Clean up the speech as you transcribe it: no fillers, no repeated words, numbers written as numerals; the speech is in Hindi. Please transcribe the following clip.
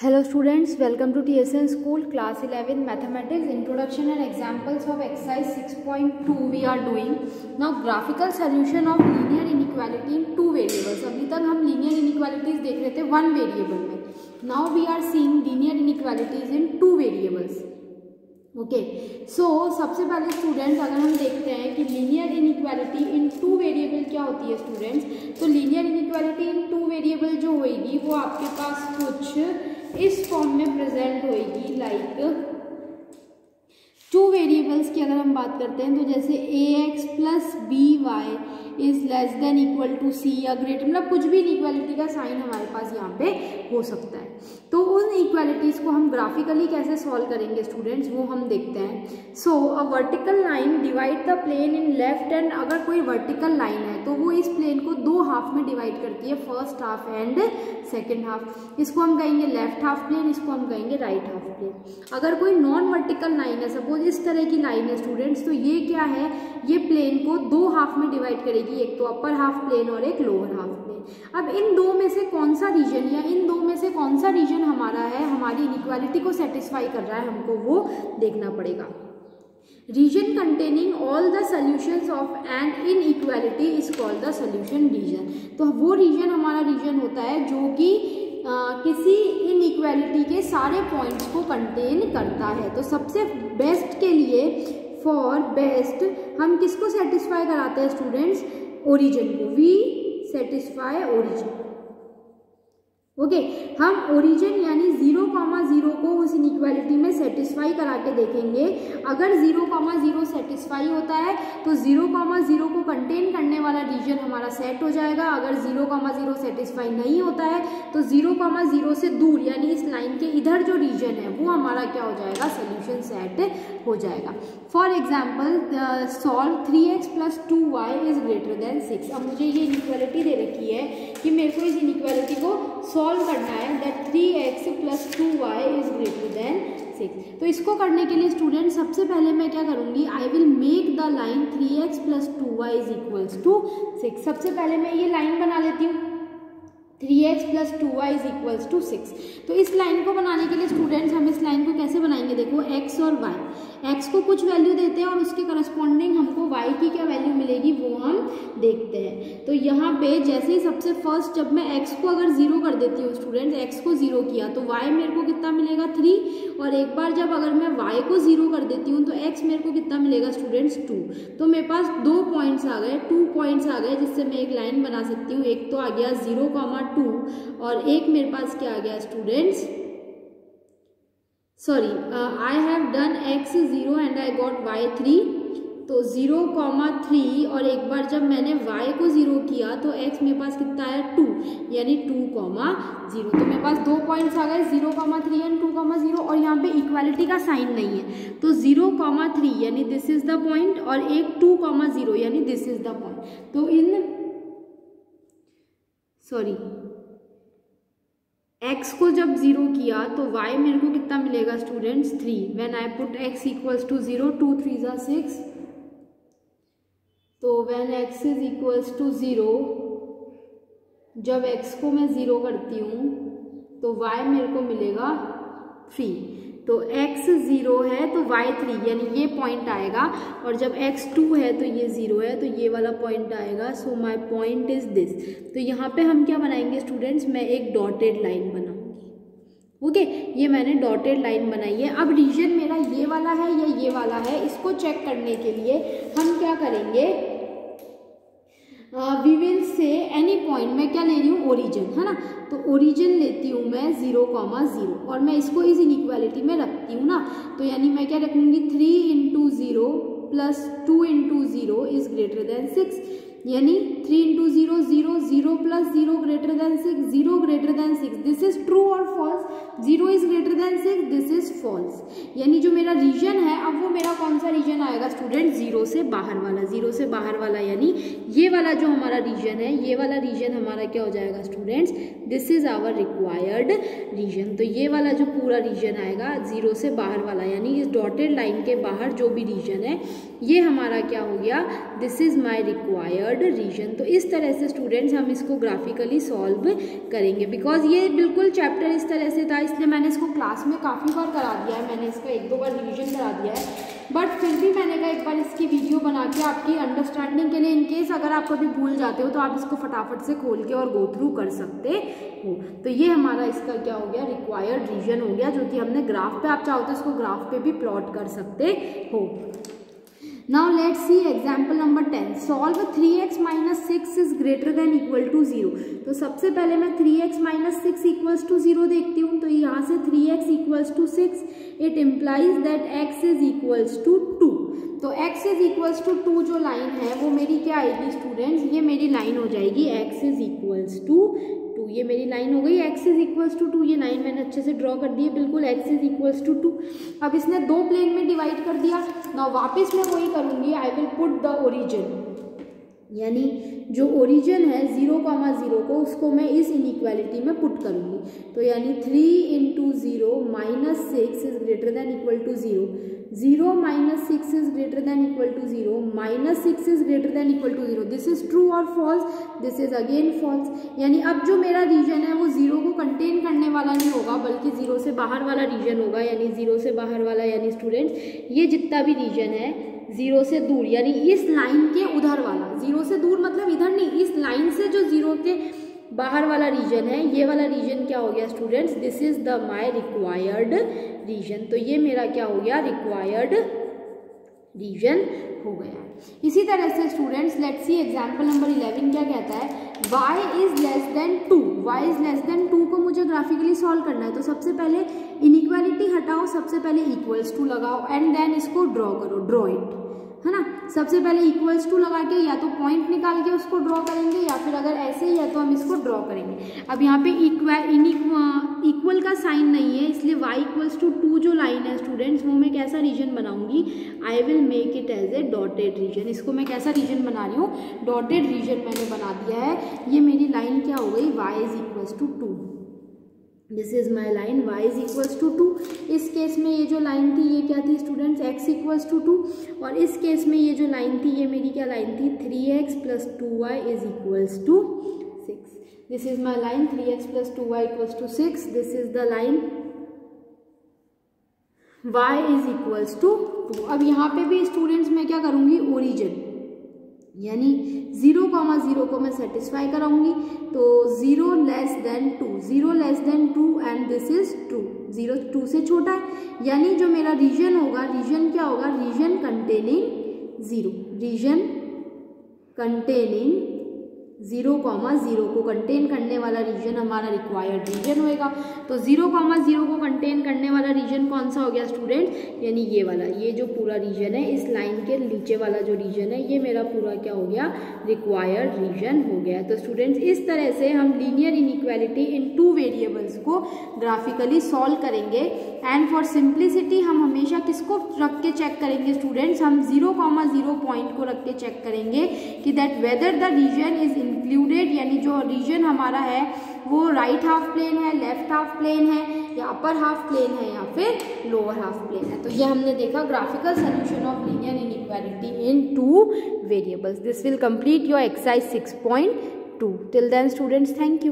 Hello students, welcome to TSN School Class 11 Mathematics Introduction and Examples of Exercise 6.2 we are doing. Now graphical solution of linear inequality in two variables. अभी तक हम linear inequalities देख रहे थे one variable में. Now we are seeing linear inequalities in two variables. Okay so सबसे पहले स्टूडेंट्स अगर हम देखते हैं कि लीनियर इनइक्वालिटी इन टू वेरिएबल क्या होती है स्टूडेंट्स, तो लीनियर इनइक्वालिटी इन टू वेरिएबल जो होएगी वो आपके पास कुछ इस फॉर्म में प्रेजेंट होएगी. लाइक टू वेरिएबल्स की अगर हम बात करते हैं तो जैसे ax plus B Y is less than equal to C या ग्रेटर, मतलब कुछ भी इनइक्वालिटी का साइन हमारे पास यहाँ पे हो सकता है. तो उन इक्वालिटीज को हम ग्राफिकली कैसे सॉल्व करेंगे स्टूडेंट्स वो हम देखते हैं. So a vertical line divide the plane in left and, अगर कोई वर्टिकल लाइन है तो वो इस प्लेन को दो हाफ में डिवाइड करती है, first half and second half. इसको हम कहेंगे लेफ्ट हाफ प्लेन, इसको हम कहेंगे राइट हाफ प्लेन. अगर कोई नॉन वर्टिकल लाइन है, सपोज इस तरह की लाइन है स्टूडेंट्स, तो ये क्या है, ये प्लेन को दो हाफ में डिवाइड करेगी, एक तो अपर हाफ प्लेन और एक लोअर हाफ प्लेन. अब इन दो में से कौन सा रीजन या इन दो में से कौन सा रीजन हमारा है, हमारी इनइक्वालिटी को सेटिस्फाई कर रहा है, हमको वो देखना पड़ेगा. Region containing all the solutions of an inequality is called the solution region. तो वो रीजन हमारा रीजन होता है जो कि किसी इनइक्वालिटी के सारे पॉइंट्स को कंटेन करता है. तो सबसे बेस्ट के लिए, फॉर बेस्ट, हम किसको सेटिस्फाई कराते हैं स्टूडेंट्स, ओरिजिन को. V satisfy origin. ओके हम ओरिजिन यानी 0,0 को उस इनइक्वालिटी में सेटिस्फाई करा के देखेंगे. अगर 0,0 सेटिस्फाई होता है तो 0,0 को कंटेन करने वाला रीजन हमारा सेट हो जाएगा. अगर 0,0 सेटिस्फाई नहीं होता है तो 0,0 से दूर यानी इस लाइन के इधर जो रीजन है वो हमारा क्या हो जाएगा, सोल्यूशन सेट हो जाएगा. For example solve 3x plus 2y is greater than 6. अब मुझे ये इनइक्वालिटी दे रखी है कि मेरे को इस इनइक्वालिटी को सॉल्व करना है, that 3x plus 2y is greater than 6. तो इसको करने के लिए स्टूडेंट सबसे पहले मैं क्या करूंगी, I will make the line 3x plus 2y is equals to 6. सबसे पहले मैं ये लाइन बना लेती हूँ, 3x plus 2y is equals to 6. तो इस लाइन को बनाने के लिए स्टूडेंट्स हम इस लाइन को कैसे बनाएंगे, देखो x और y, x को कुछ वैल्यू देते हैं और उसके करस्पॉन्डिंग हमको y की क्या वैल्यू मिलेगी वो हम देखते हैं. तो यहाँ पे जैसे ही सबसे फर्स्ट जब मैं x को अगर 0 कर देती हूँ स्टूडेंट्स, x को 0 किया तो y मेरे को कितना मिलेगा 3, और एक बार जब अगर मैं y को 0 कर देती हूँ तो x मेरे को कितना मिलेगा स्टूडेंट्स 2. तो मेरे पास 2 पॉइंट्स आ गए, 2 पॉइंट्स आ गए जिससे मैं एक लाइन बना सकती हूँ. एक तो आ गया 0,2 और एक मेरे पास क्या आ गया students, sorry I have done x 0 and I got y 3. तो 0,3 और एक बार जब मैंने y को 0 किया तो x मेरे पास कितना आया 2 यानी 2,0. तो मेरे पास 2 पॉइंट्स आ गए 0,3 एंड 2,0 और यहाँ पे इक्वालिटी का साइन नहीं है. तो 0,3 यानी दिस इज द पॉइंट और एक 2,0 यानी दिस इज द पॉइंट. तो x को जब 0 किया तो y मेरे को कितना मिलेगा students 3. When I put x equals to 0, 2 3 ज़ा 6. तो when x is equals to 0, जब x को मैं 0 करती हूँ तो y मेरे को मिलेगा 3. तो x 0 है तो y 3 यानी ये पॉइंट आएगा, और जब x 2 है तो ये 0 है तो ये वाला पॉइंट आएगा. So my point is this. तो यहाँ पे हम क्या बनाएंगे स्टूडेंट्स, मैं एक डॉटेड लाइन बनाऊंगी. ओके ये मैंने डॉटेड लाइन बनाई है. अब रीजन मेरा ये वाला है या ये वाला है, इसको चेक करने के लिए हम क्या करेंगे, we will say any point, मैं क्या ले रही हूँ ओरिजिन, है ना. तो ओरिजिन लेती हूँ मैं 0,0 और मैं इसको इस इनइक्वालिटी में रखती हूँ ना. तो यानी मैं क्या रखूँगी 3 into 0 plus 2 into 0 is greater than 6. यानी 3 into 0 0, 0 plus 0 greater than 6, 0 greater than 6. This is true और false. 0 is greater than 6, this is false. यानी जो मेरा रीजन है, अब वो मेरा कौन सा रीजन आएगा स्टूडेंट, 0 से बाहर वाला. 0 से बाहर वाला यानी ये वाला जो हमारा रीजन है, ये वाला रीजन हमारा क्या हो जाएगा students, this is our required region. तो ये वाला जो पूरा रीजन आएगा 0 से बाहर वाला, यानी इस डॉटेड लाइन के बाहर जो भी रीजन है ये हमारा क्या हो गया, this is my required region. तो इस तरह से स्टूडेंट्स हम इसको ग्राफिकली सॉल्व करेंगे। बिकॉज ये बिल्कुल चैप्टर इस तरह से था, इसलिए मैंने इसको क्लास में काफ़ी बार करा दिया है, मैंने इसका 1-2 बार रिविजन करा दिया है, बट फिर भी मैंने कहा एक बार इसकी वीडियो बना के आपकी अंडरस्टैंडिंग के लिए, इनकेस अगर आप कभी भूल जाते हो तो आप इसको फटाफट से खोल के और गो थ्रू कर सकते हो। तो ये हमारा इसका क्या हो गया, रिक्वायर्ड रीजन हो गया, जो कि हमने ग्राफ पे, आप चाहो तो इसको ग्राफ पे भी प्लॉट कर सकते हो। Now let's see example number 10. Solve 3x minus 6 is greater than equal to 0. तो सबसे पहले मैं 3x minus 6 equals to 0 देखती हूँ। तो यहाँ से 3x equals to 6, it implies that x is equals to 2. तो x is equals to 2 जो लाइन है वो मेरी क्या आएगी स्टूडेंट्स, ये मेरी लाइन हो जाएगी x is equals to 2। ये मेरी लाइन हो गई x is equals to 2, ये लाइन मैंने अच्छे से ड्रॉ कर दी है बिल्कुल, x is equals to 2। अब इसने 2 प्लेन में डिवाइड कर दिया। ना वापस मैं वही करूँगी, I will put the origin, यानी जो ओरिजिन है 0,0 को, उसको मैं इस इनइक्वालिटी में पुट करूँगी। तो यानी 3 into 0 minus 6 is greater than equal to 0, 0 minus 6 is greater than equal to 0, minus 6 is greater than equal to 0. This is true or false? This is again false. यानी अब जो मेरा रीजन है वो 0 को कंटेन करने वाला नहीं होगा, बल्कि 0 से बाहर वाला रीजन होगा। यानी 0 से बाहर वाला, यानी स्टूडेंट्स ये जितना भी रीजन है 0 से दूर, यानी इस लाइन के उधर वाला, 0 से दूर मतलब इधर नहीं, इस लाइन से जो 0 के बाहर वाला रीजन है, ये वाला रीजन क्या हो गया students, this is the my required region. तो ये मेरा क्या हो गया, रिक्वायर्ड रीजन हो गया। इसी तरह से students let's see example number 11 क्या कहता है, y is less then 2। y is less then 2 को मुझे ग्राफिकली सॉल्व करना है। तो सबसे पहले इनइक्वालिटी हटाओ, सबसे पहले इक्वल्स टू लगाओ एंड देन इसको ड्रॉ करो, ड्रॉ इट, है ना। सबसे पहले इक्वल्स टू लगा के या तो पॉइंट निकाल के उसको ड्रॉ करेंगे, या फिर अगर ऐसे ही है तो हम इसको ड्रॉ करेंगे। अब यहाँ पे इक्वल का साइन नहीं है, इसलिए y इक्वल्स टू 2 जो लाइन है स्टूडेंट्स, वो मैं कैसा रीजन बनाऊंगी, I will make it as a dotted region. इसको मैं कैसा रीजन बना रही हूँ, डॉटेड रीजन मैंने बना दिया है। ये मेरी लाइन क्या हो गई, y is equals to 2, this is my line y is equals to 2। इस केस में ये जो लाइन थी ये क्या थी स्टूडेंट्स, x इक्वल्स टू 2, और इस केस में ये जो लाइन थी ये मेरी क्या लाइन थी, 3x plus 2y is equals to 6। This is my line 3x plus 2y equals to 6, this is the line y is equals to 2। अब यहाँ पे भी स्टूडेंट्स मैं क्या करूँगी, ओरिजिन, यानी 0,0 को मैं सेटिस्फाई कराऊंगी। तो 0 less than 2, 0 less than 2 and this is true, 0 2 से छोटा है, यानी जो मेरा रीजन होगा, रीजन क्या होगा, रीजन कंटेनिंग 0, रीजन कंटेनिंग 0,0 को कंटेन करने वाला रीजन हमारा रिक्वायर्ड रीजन होएगा। तो 0,0 को कंटेन करने वाला रीजन कौन सा हो गया स्टूडेंट, यानी ये वाला, ये जो पूरा रीजन है, इस लाइन के नीचे वाला जो रीजन है, ये मेरा पूरा क्या हो गया, रिक्वायर्ड रीजन हो गया। तो स्टूडेंट्स इस तरह से हम लीनियर इनइक्वालिटी इन 2 वेरिएबल्स को ग्राफिकली सॉल्व करेंगे। एंड फॉर सिंप्लिसिटी हम हमेशा किसको रख के चेक करेंगे स्टूडेंट्स, हम 0,0 पॉइंट को रख के चेक करेंगे कि that whether the region is included, यानी जो रीजन हमारा है वो राइट हाफ प्लेन है, लेफ्ट हाफ प्लेन है, या अपर हाफ प्लेन है, या फिर लोअर हाफ प्लेन है। तो ये हमने देखा graphical solution of linear inequality in 2 variables. This will complete your exercise 6.2। Till then students, thank you.